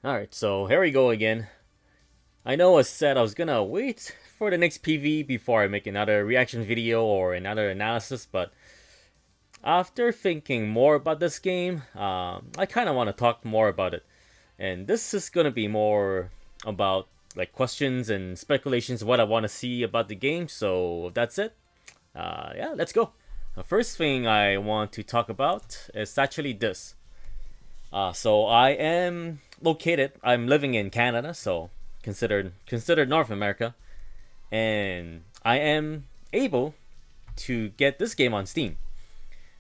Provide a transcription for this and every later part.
Alright, so here we go again. I know I said I was gonna wait for the next PV before I make another reaction video or another analysis, but after thinking more about this game, I kind of want to talk more about it. And this is gonna be more about like questions and speculations, what I want to see about the game, so that's it. Yeah, let's go. The first thing I want to talk about is actually this. So I'm living in Canada, so considered North America, and I am able to get this game on Steam.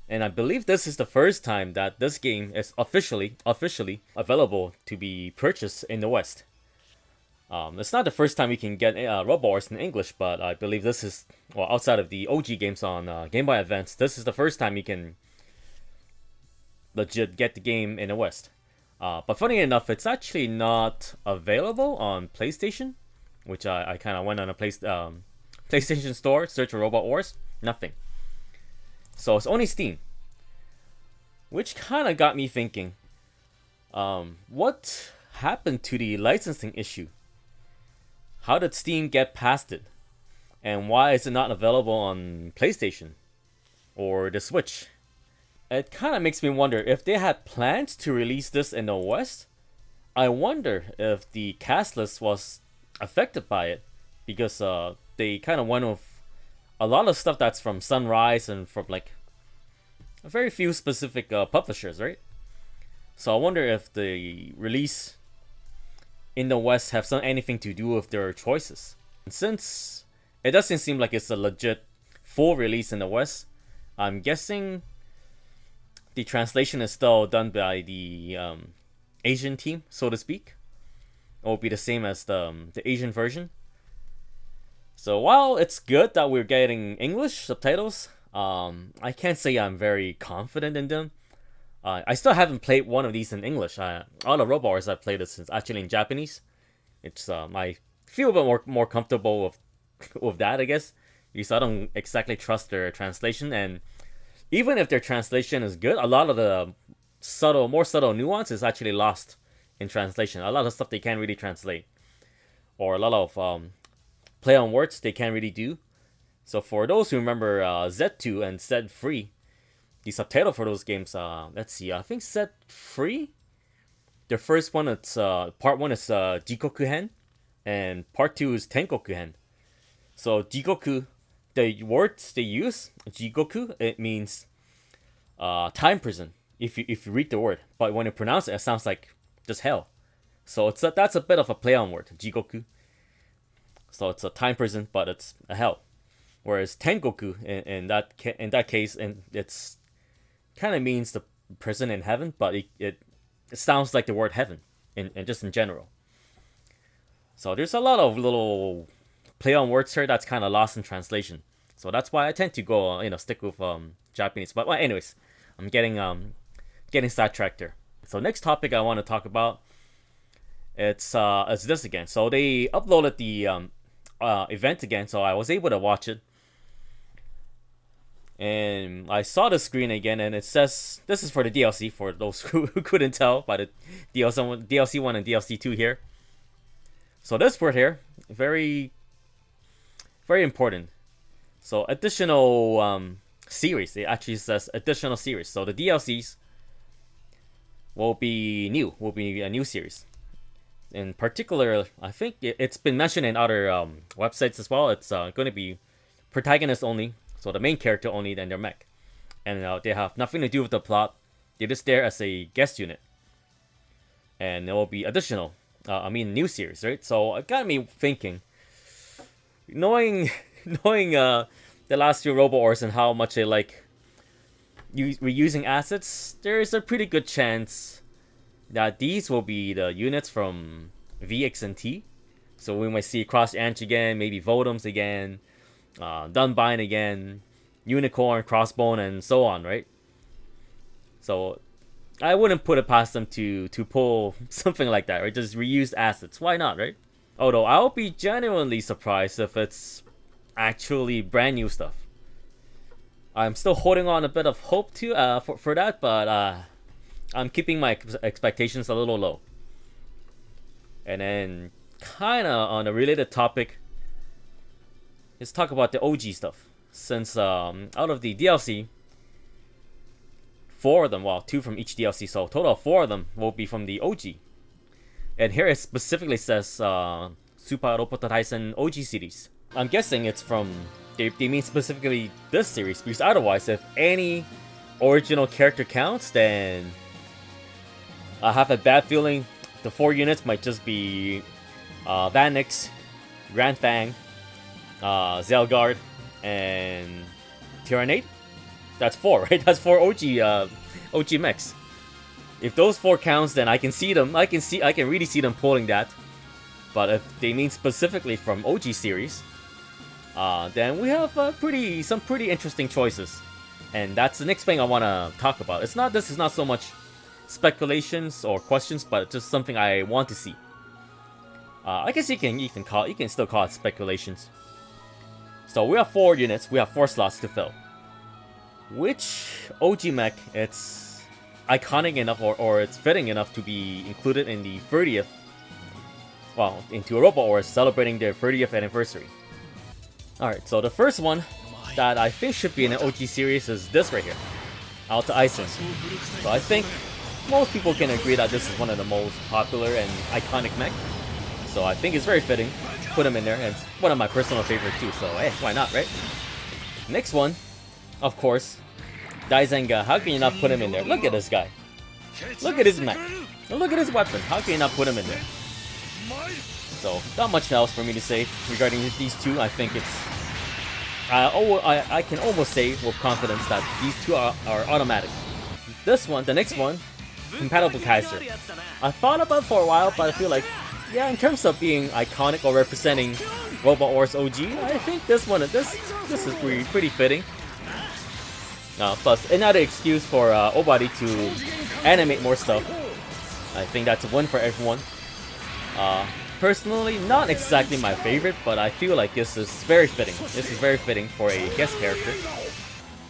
And I believe this is the first time that this game is officially available to be purchased in the West. It's not the first time you can get Robo Wars in English, but I believe this is, well, outside of the OG games on Game Boy Advance, this is the first time you can legit get the game in the West. But funny enough, it's actually not available on PlayStation, which I kind of went on a PlayStation store, search for Robot Wars, nothing. So it's only Steam, which kind of got me thinking, what happened to the licensing issue? How did Steam get past it? And why is it not available on PlayStation or the Switch? It kind of makes me wonder if they had plans to release this in the West. I wonder if the cast list was affected by it, because they kind of went with a lot of stuff that's from Sunrise and from like a very few specific publishers, right? So I wonder if the release in the West have anything to do with their choices. And since it doesn't seem like it's a legit full release in the West, I'm guessing the translation is still done by the Asian team, so to speak. It will be the same as the Asian version. So while it's good that we're getting English subtitles, I can't say I'm very confident in them. I still haven't played one of these in English. All the Robo Wars I've played is actually in Japanese. It's I feel a bit more comfortable with that, I guess, because I don't exactly trust their translation. And even if their translation is good, a lot of the more subtle nuance is actually lost in translation. A lot of stuff they can't really translate, or a lot of play on words they can't really do. So for those who remember Z2 and Z Free, the subtitle for those games, let's see, I think Z Free, the first one, it's part one is Jikoku-hen, and part two is Tenkoku-hen. So Jikoku, the words they use, Jigoku, it means time prison. If you read the word, but when you pronounce it, it sounds like just hell. So that's a bit of a play on word, Jigoku. So it's a time prison, but it's a hell. Whereas Tengoku, in that case, and it's kind of means the prison in heaven, but it sounds like the word heaven, in just in general. So there's a lot of little play on words here that's kind of lost in translation. So that's why I tend to go, stick with Japanese. But well, anyways, I'm getting sidetracked here. So next topic I want to talk about, it's this again. So they uploaded the event again, so I was able to watch it. And I saw the screen again, and it says this is for the DLC, for those who couldn't tell by the DLC 1 and DLC 2 here. So this word here, very, very important. So additional series, it actually says additional series. So the DLCs will be a new series. In particular, I think it's been mentioned in other websites as well. It's going to be protagonist only, so the main character only, then their mech. And they have nothing to do with the plot. They're just there as a guest unit. And it will be additional, new series, right? So it got me thinking, knowing the last few Robo Wars and how much they like reusing assets, there is a pretty good chance that these will be the units from VX and T. So we might see Cross Anch again, maybe Votoms again, Dunbine again, Unicorn, Crossbone, and so on, right? So I wouldn't put it past them to pull something like that, right? Just reuse assets. Why not, right? Although I'll be genuinely surprised if it's actually brand new stuff. I'm still holding on a bit of hope for that, but I'm keeping my expectations a little low. And then, kind of on a related topic, let's talk about the OG stuff. Since out of the DLC, 4 of them, well, 2 from each DLC, so total of 4 of them will be from the OG. And here it specifically says Super Roboto Taisen OG series. I'm guessing it's from, they mean specifically this series, because otherwise, if any original character counts, then I have a bad feeling the 4 units might just be Vanix, Grand Fang, Zelgard, and Tyrannate. That's 4, right? That's 4 OG mechs. If those 4 counts, then I can see them. I can really see them pulling that. But if they mean specifically from OG series, then we have some pretty interesting choices. And that's the next thing I want to talk about. This is not so much speculations or questions, but just something I want to see. I guess you can still call it speculations. So we have 4 units, we have 4 slots to fill. Which OG mech it's iconic enough or it's fitting enough to be included in the 30th, well, into Europa or celebrating their 30th anniversary. Alright, so the first one that I think should be in an OG series is this right here, Alta Ison. So I think most people can agree that this is one of the most popular and iconic mech. So I think it's very fitting to put him in there, and it's one of my personal favorites too, so hey, why not, right? Next one, of course, Daizenga. How can you not put him in there? Look at this guy. Look at his mech. And look at his weapon. How can you not put him in there? So, not much else for me to say regarding these two. I think it's... I can almost say with confidence that these two are automatic. This one, the next one, Compatible Kaiser. I thought about it for a while, but I feel like, yeah, in terms of being iconic or representing Robot Wars OG, I think this is pretty fitting. Plus, another excuse for Obari to animate more stuff. I think that's a win for everyone. Personally, not exactly my favorite, but I feel like this is very fitting. This is very fitting for a guest character.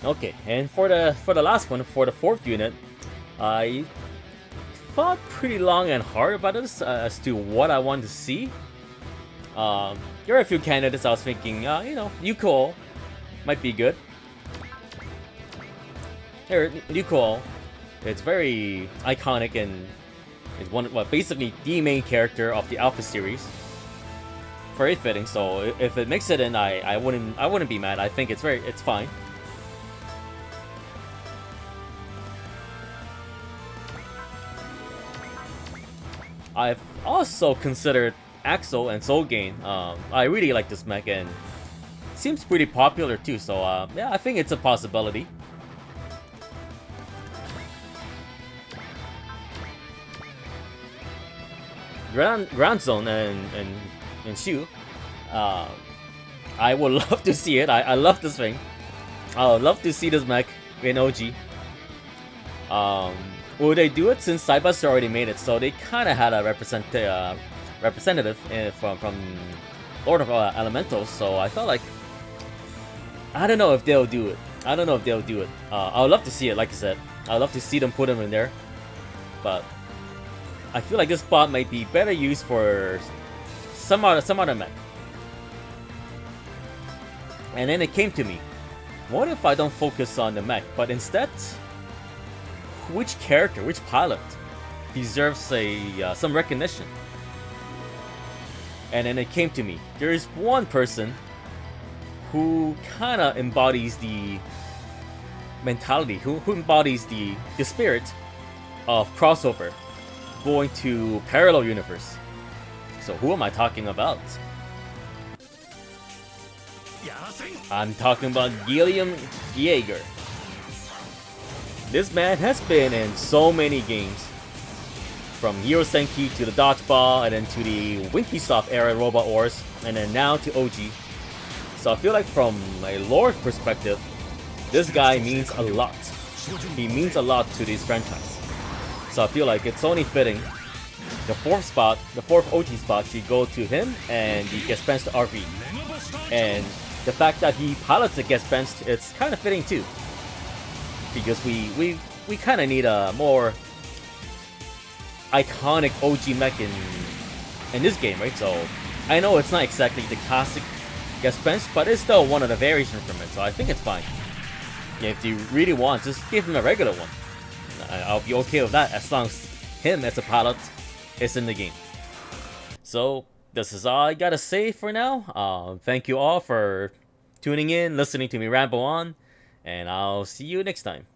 Okay, and for the last one, for the 4th unit, I thought pretty long and hard about this as to what I want to see. There are a few candidates I was thinking, Yuko might be good. Here, Yuko, it's very iconic and it's basically the main character of the Alpha series. Very fitting. So if it makes it in, I wouldn't be mad. I think it's fine. I've also considered Axel and Soulgain. I really like this mech and it seems pretty popular too. So yeah, I think it's a possibility. Ground Zone and Shu, I would love to see it. I love this thing. I would love to see this mech in OG. Will they do it since Cyberster already made it? So they kind of had a representative from Lord of Elementals. So I felt like I don't know if they'll do it. I would love to see it. Like I said, I'd love to see them put him in there, but I feel like this spot might be better used for some other mech. And then it came to me, what if I don't focus on the mech, but instead, which character, which pilot deserves some recognition? And then it came to me, there is one person who kind of embodies the mentality, who embodies the spirit of crossover, going to parallel universe. So who am I talking about? I'm talking about Gilliam Yeager. This man has been in so many games, from Hero Senki to the Dodgeball, and then to the Winkysoft era Robot Wars, and then now to OG. So I feel like from a lore perspective, this guy means a lot. He means a lot to this franchise. So I feel like it's only fitting the 4th OG spot should go to him and the guest bench to RV. And the fact that he pilots the guest bench, it's kind of fitting too. Because we kind of need a more iconic OG mech in this game, right? So I know it's not exactly the classic guest bench, but it's still one of the variations from it, so I think it's fine. Yeah, if you really want, just give him a regular one. I'll be okay with that as long as him as a pilot is in the game. So this is all I gotta say for now. Thank you all for tuning in, listening to me ramble on, and I'll see you next time.